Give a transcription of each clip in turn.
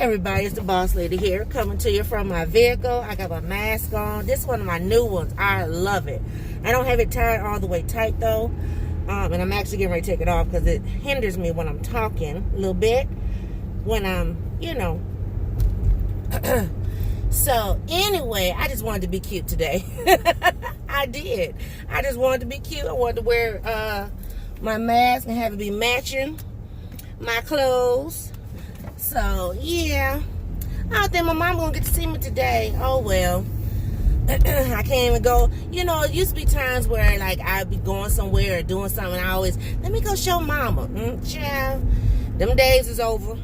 Everybody, it's the boss lady here, coming to you from my vehicle. I got my mask on. This is one of my new ones. I love it. I don't have it tied all the way tight though, and I'm actually getting ready to take it off because it hinders me when I'm talking a little bit, when I'm, So anyway, I just wanted to be cute today. I did. I just wanted to be cute. I wanted to wear my mask and have it be matching my clothes. So, yeah. I don't think my mom gonna get to see me today. Oh, well. I can't even go. It used to be times where, like, I'd be going somewhere or doing something. I always, let me go show mama. Child. Them days is over.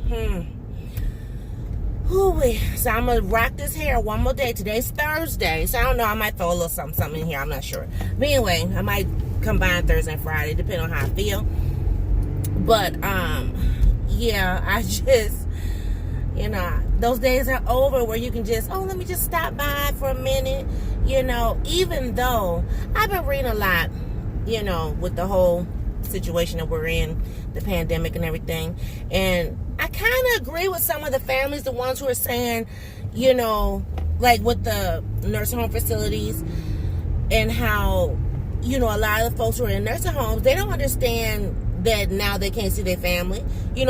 Ooh-wee. So, I'm gonna rock this hair one more day. Today's Thursday. So, I don't know. I might throw a little something in here. I'm not sure. But anyway, I might combine Thursday and Friday, depending on how I feel. But, yeah, I just... those days are over where you can just, let me just stop by for a minute, even though I've been reading a lot, with the whole situation that we're in, the pandemic and everything. And I kind of agree with some of the families, the ones who are saying, like with the nursing home facilities and how, a lot of the folks who are in nursing homes, they don't understand that now they can't see their family.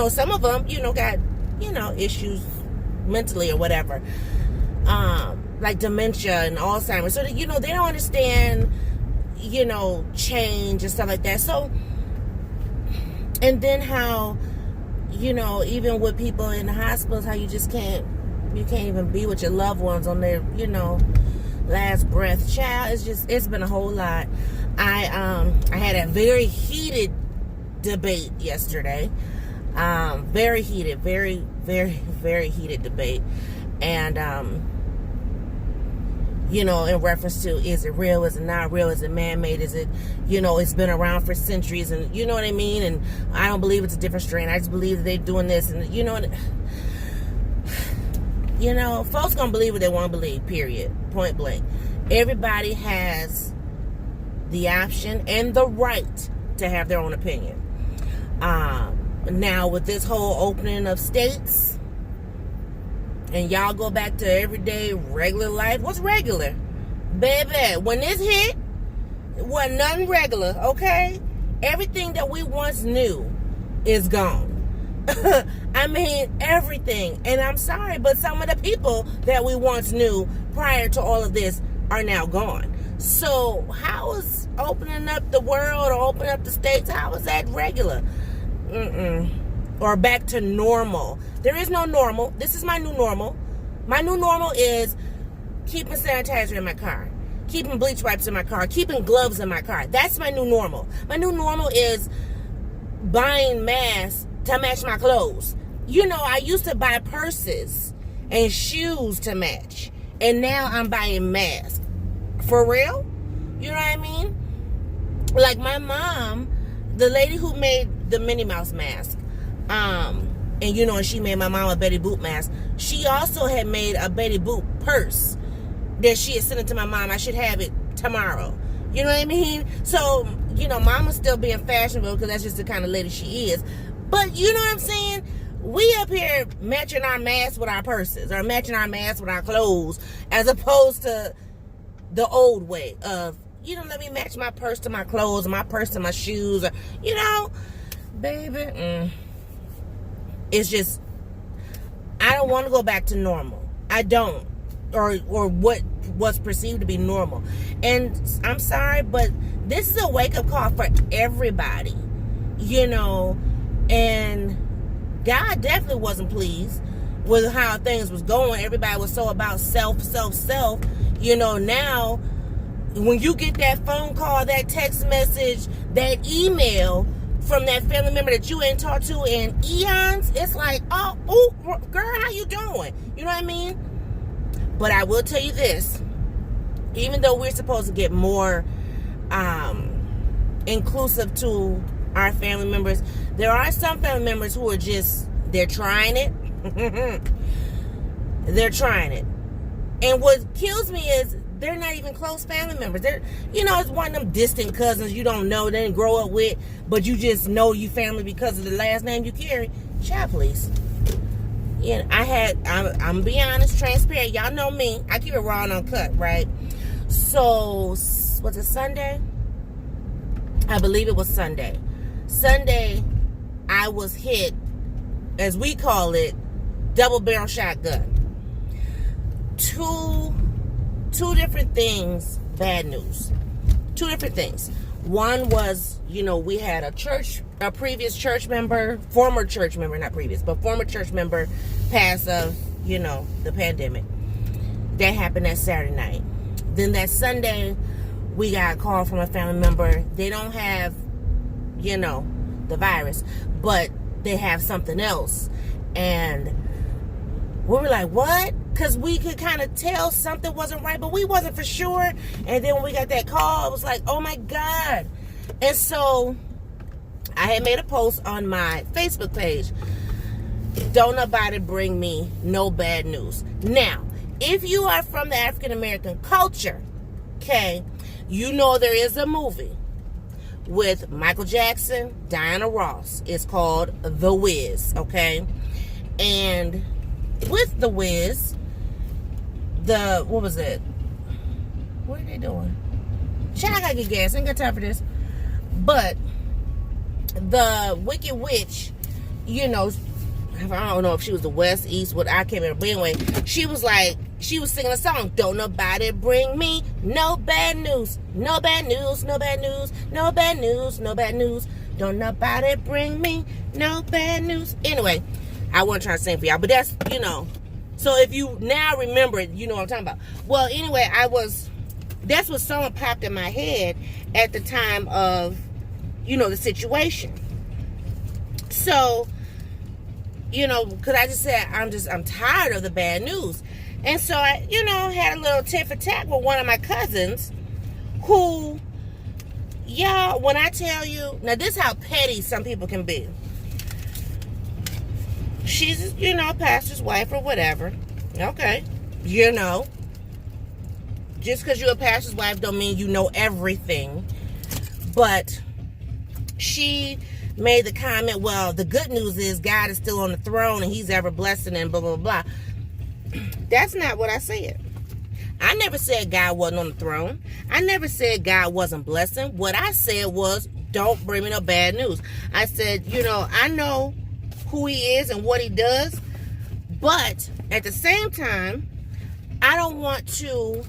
Some of them, got issues mentally or whatever, like dementia and Alzheimer's. So, they don't understand, change and stuff like that. So, and then how, even with people in the hospitals, how you can't even be with your loved ones on their, last breath. Child, it's been a whole lot. I had a very heated debate yesterday. Very heated, very, very, very heated debate. And, in reference to, is it real? Is it not real? Is it man-made? Is it, it's been around for centuries, and you know what I mean? And I don't believe it's a different strain. I just believe that they're doing this, and folks gonna believe what they want to believe, period, point blank. Everybody has the option and the right to have their own opinion. Now, with this whole opening of states, and y'all go back to everyday regular life, what's regular? Baby, when this hit, it wasn't nothing regular, okay? Everything that we once knew is gone. I mean, everything. And I'm sorry, but some of the people that we once knew prior to all of this are now gone. So, how is opening up the world or opening up the states, how is that regular? Or back to normal? There is no normal. This is my new normal. My new normal is keeping sanitizer in my car, keeping bleach wipes in my car, keeping gloves in my car. That's my new normal. My new normal is buying masks to match my clothes. I used to buy purses and shoes to match, and now I'm buying masks. For real? You know what I mean? Like my mom, the lady who made the Minnie Mouse mask, and she made my mom a Betty Boop mask. She also had made a Betty Boop purse that she had sent it to my mom. I should have it tomorrow. You know what I mean? So, mama's still being fashionable because that's just the kind of lady she is. But you know what I'm saying? We up here matching our masks with our purses, or matching our masks with our clothes, as opposed to the old way of, let me match my purse to my clothes, my purse to my shoes, or, baby, it's just, I don't want to go back to normal. I don't, or what was perceived to be normal. And I'm sorry, but this is a wake-up call for everybody, and God definitely wasn't pleased with how things was going. Everybody was so about self. Now, when you get that phone call, that text message, that email from that family member that you ain't talked to in eons, it's like, oh, girl, how you doing? You know what I mean? But I will tell you this, even though we're supposed to get more inclusive to our family members, there are some family members who are they're trying it. They're trying it. And what kills me is they're not even close family members. They're, it's one of them distant cousins you don't know, they didn't grow up with, but you just know you family because of the last name you carry. Child, please. Yeah, I'm being honest, transparent. Y'all know me. I keep it raw and uncut, right? So, was it Sunday? I believe it was Sunday. Sunday, I was hit, as we call it, double barrel shotgun. Two different things, bad news. Two different things. One was, we had a previous church member, former church member pass of, the pandemic. That happened that Saturday night. Then that Sunday, we got a call from a family member. They don't have, the virus, but they have something else. And we were like, what? Because we could kind of tell something wasn't right, but we wasn't for sure. And then when we got that call, it was like, oh my God. And so I had made a post on my Facebook page. Don't nobody bring me no bad news. Now, if you are from the African American culture, okay, there is a movie with Michael Jackson, Diana Ross. It's called The Wiz, okay? And with The Wiz, what was it? What are they doing? Child, I gotta get gas. I ain't got time for this. But the Wicked Witch, I don't know if she was the West, East, what, I can't remember. But anyway, she was singing a song. Don't nobody bring me no bad news. No bad news, no bad news, no bad news, no bad news. Don't nobody bring me no bad news. Anyway, I wasn't trying to sing for y'all, but that's, So if you now remember it, you know what I'm talking about. Well, anyway, that's what song popped in my head at the time of, the situation. So, because I just said, I'm tired of the bad news. And so I, had a little tit for tat with one of my cousins who, y'all, when I tell you, now this is how petty some people can be. She's, pastor's wife or whatever. Okay. Just because you're a pastor's wife don't mean you know everything. But she made the comment, well, the good news is God is still on the throne and he's ever blessing and blah, blah, blah. That's not what I said. I never said God wasn't on the throne. I never said God wasn't blessing. What I said was, don't bring me no bad news. I said, I know who he is and what he does, but at the same time, I don't want to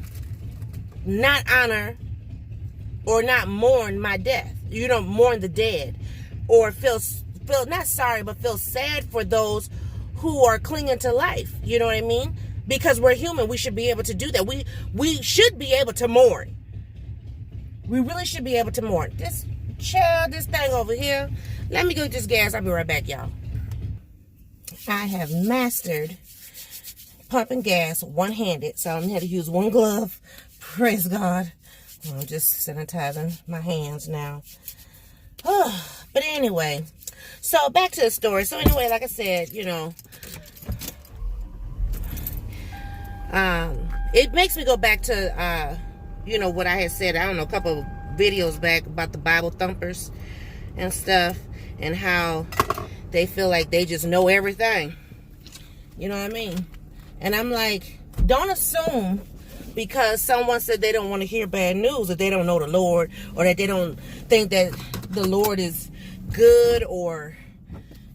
not honor or not mourn my death. Mourn the dead, or feel not sorry, but feel sad for those who are clinging to life. You know what I mean? Because we're human, we should be able to do that. We should be able to mourn. We really should be able to mourn. This thing over here. Let me go get this gas. I'll be right back, y'all. I have mastered pumping gas one-handed, so I'm going to use one glove. Praise God. I'm just sanitizing my hands now. But anyway, so back to the story. So anyway, like I said, it makes me go back to, what I had said, I don't know, a couple of videos back about the Bible thumpers and stuff, and how they feel like they just know everything. You know what I mean? And I'm like, don't assume because someone said they don't want to hear bad news, that they don't know the Lord, or that they don't think that the Lord is good, or,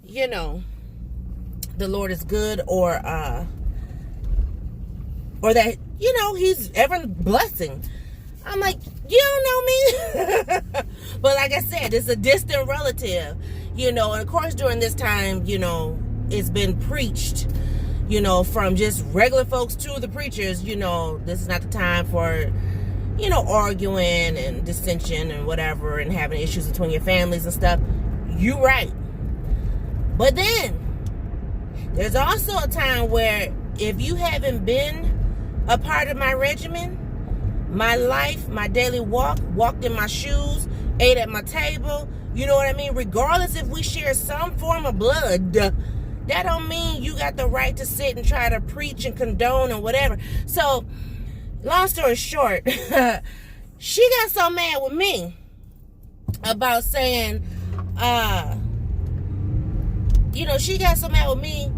the Lord is good, or that, he's ever blessing. I'm like, you don't know me. But like I said, it's a distant relative, and of course during this time, it's been preached, from just regular folks to the preachers, this is not the time for, arguing and dissension and whatever, and having issues between your families and stuff. You're right. But then there's also a time where if you haven't been a part of my regimen, my life, my daily walk, walked in my shoes, ate at my table, you know what I mean? Regardless if we share some form of blood, that don't mean you got the right to sit and try to preach and condone and whatever. So, long story short, she got so mad with me about saying, she got so mad with me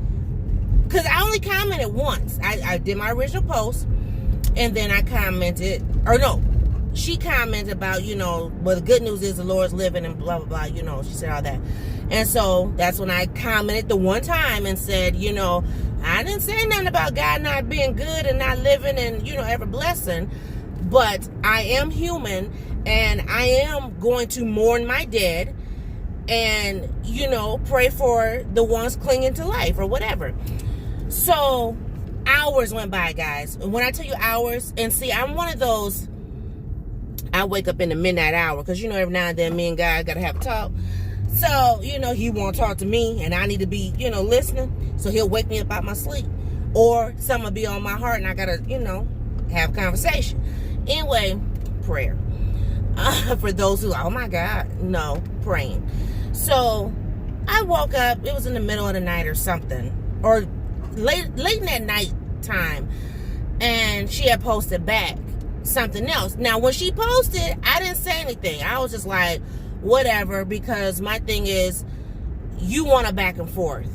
because I only commented once. I did my original post, and then I commented, or no, she commented about, well, the good news is the Lord's living and blah, blah, blah, she said all that. And so that's when I commented the one time and said, I didn't say nothing about God not being good and not living and, ever blessing, but I am human and I am going to mourn my dead and, pray for the ones clinging to life or whatever. So hours went by, guys. And when I tell you hours, and see, I'm one of those, I wake up in the midnight hour because, every now and then me and God got to have a talk. So, he won't talk to me and I need to be, listening. So he'll wake me up out my sleep. Or something will be on my heart and I got to, have a conversation. Anyway, prayer. For those who, oh my God, no, praying. So I woke up, it was in the middle of the night or something. Or late in that night time. And she had posted back something else. Now, when she posted, I didn't say anything. I was just like, whatever, because my thing is, you want a back and forth.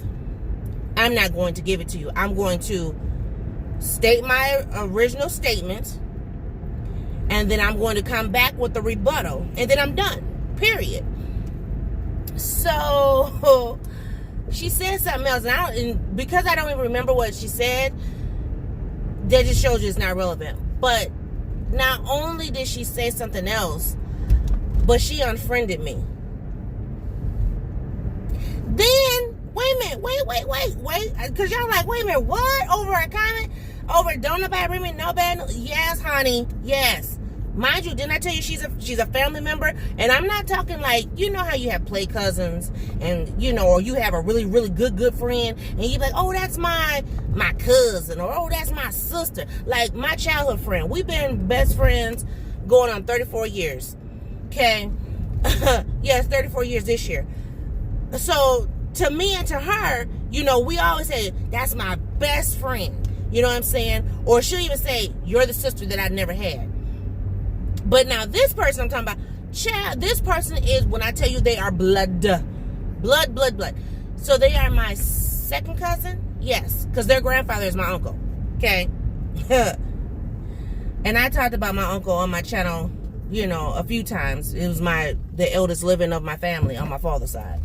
I'm not going to give it to you. I'm going to state my original statement, and then I'm going to come back with a rebuttal, and then I'm done. Period. So she said something else, and because I don't even remember what she said, that just shows you it's not relevant. But not only did she say something else, but she unfriended me. Then, wait a minute, wait. Because y'all like, wait a minute, what? Over a comment? Over don't nobody read me, no bad? Yes, honey, yes. Mind you, didn't I tell you she's a family member? And I'm not talking like, how you have play cousins and, or you have a really, really good friend and you be like, oh, that's my cousin, or oh, that's my sister. Like my childhood friend. We've been best friends going on 34 years. Okay? Yes, 34 years this year. So to me and to her, we always say, that's my best friend. You know what I'm saying? Or she'll even say, you're the sister that I never had. But now this person I'm talking about, child, this person is, when I tell you they are blood. So they are my second cousin? Yes, because their grandfather is my uncle. Okay? And I talked about my uncle on my channel, a few times. It was the eldest living of my family on my father's side.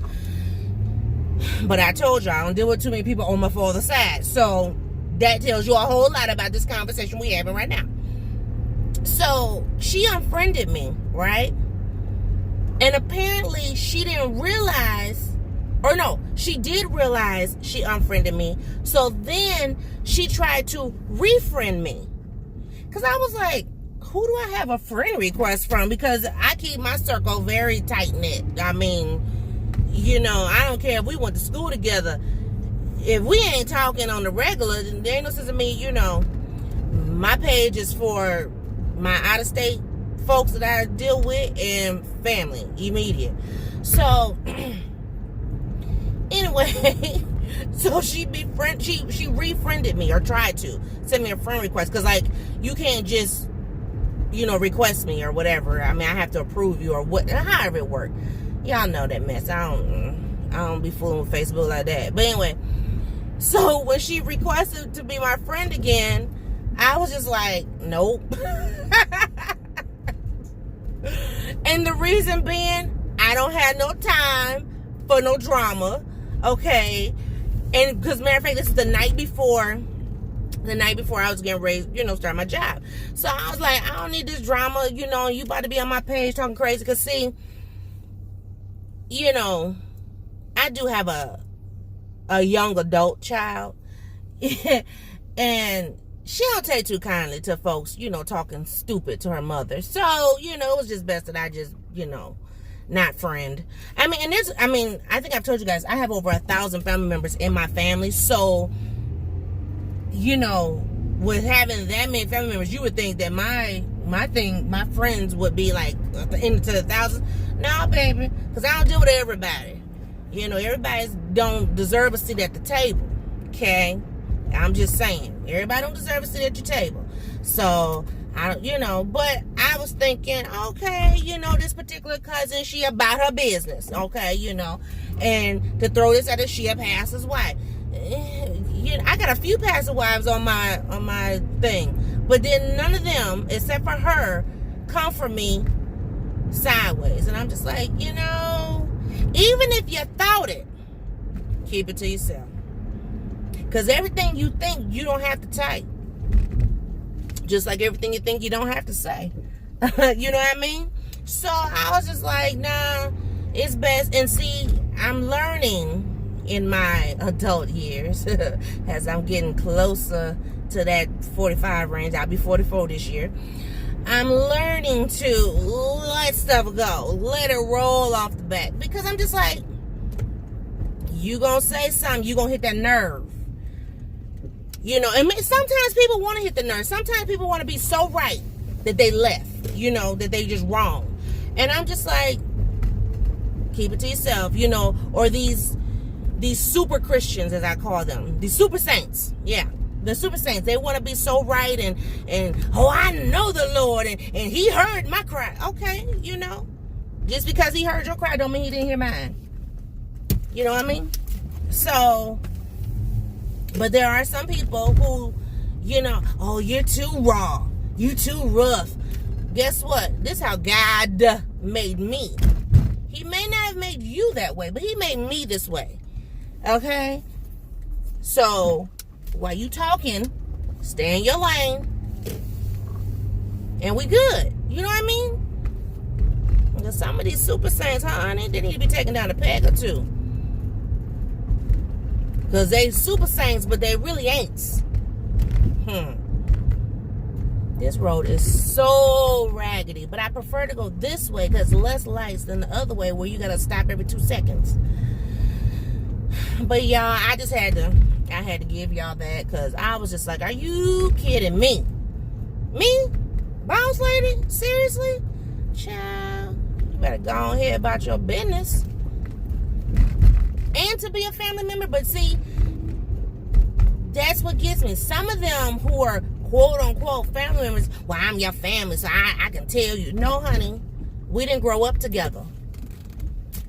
But I told you, I don't deal with too many people on my father's side. So that tells you a whole lot about this conversation we're having right now. So she unfriended me, right? And apparently she didn't realize, or no, she did realize she unfriended me. So then she tried to refriend me. Because I was like, who do I have a friend request from? Because I keep my circle very tight-knit. I mean, I don't care if we went to school together. If we ain't talking on the regular, then there ain't no sense of me, my page is for my out-of-state folks that I deal with and family, immediate. So, anyway, so she refriended me, or tried to send me a friend request, because like you can't just request me or whatever. I mean, I have to approve you or what, however it works. Y'all know that mess. I don't be fooling with Facebook like that. But anyway, so when she requested to be my friend again, I was just like, nope. And the reason being, I don't have no time for no drama. Okay. And because, matter of fact, this is the night before I was getting ready, start my job. So I was like, I don't need this drama, you about to be on my page talking crazy. Because see, I do have a young adult child. And she don't take too kindly to folks, talking stupid to her mother. So, it was just best that I just, not friend. I mean, I think I've told you guys, I have over 1,000 family members in my family. So, with having that many family members, you would think that my friends would be like into the thousands. No, baby, because I don't deal with everybody. Everybody don't deserve a seat at the table. Okay? I'm just saying, everybody don't deserve a seat at your table. So, but I was thinking, okay, this particular cousin, she about her business, okay, and to throw this at her, she a pastor's wife. I got a few pastor wives on my thing, but then none of them, except for her, come for me sideways. And I'm just like, even if you thought it, keep it to yourself. Because everything you think, you don't have to type. Just like everything you think, you don't have to say. You know what I mean? So I was just like, nah, it's best. And see, I'm learning in my adult years as I'm getting closer to that 45 range. I'll be 44 this year. I'm learning to let stuff go. Let it roll off the bat. Because I'm just like, you gonna say something, you gonna hit that nerve. And sometimes people want to hit the nerve. Sometimes people want to be so right that they left, that they just wrong. And I'm just like, keep it to yourself, or these super Christians, as I call them, these super saints. Yeah, the super saints. They want to be so right and I know the Lord and he heard my cry. Okay, just because he heard your cry don't mean he didn't hear mine. You know what I mean? So, but there are some people who, oh, you're too raw. You too rough. Guess what? This is how God made me. He may not have made you that way, but he made me this way. Okay? So, while you talking, stay in your lane. And we good. You know what I mean? Because some of these super saints, honey, they need to be taken down a peg or two. Because they super saints, but they really ain't. This road is so raggedy. But I prefer to go this way because less lights than the other way where you got to stop every 2 seconds. But y'all, I had to give y'all that because I was just like, are you kidding me? Me? Boss lady? Seriously? Child, you better go on here about your business. And to be a family member. But see, that's what gets me. Some of them who are quote unquote family members, well, I'm your family, so I can tell you. No, honey, we didn't grow up together.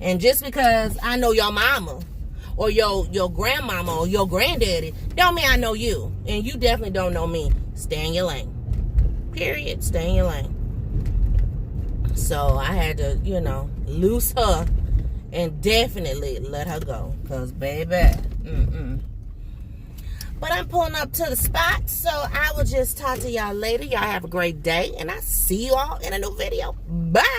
And just because I know your mama or your grandmama or your granddaddy don't mean I know you. And you definitely don't know me. Stay in your lane. Period. Stay in your lane. So I had to, loose her and definitely let her go. Because, baby, But I'm pulling up to the spot, so I will just talk to y'all later. Y'all have a great day, and I'll see you all in a new video. Bye!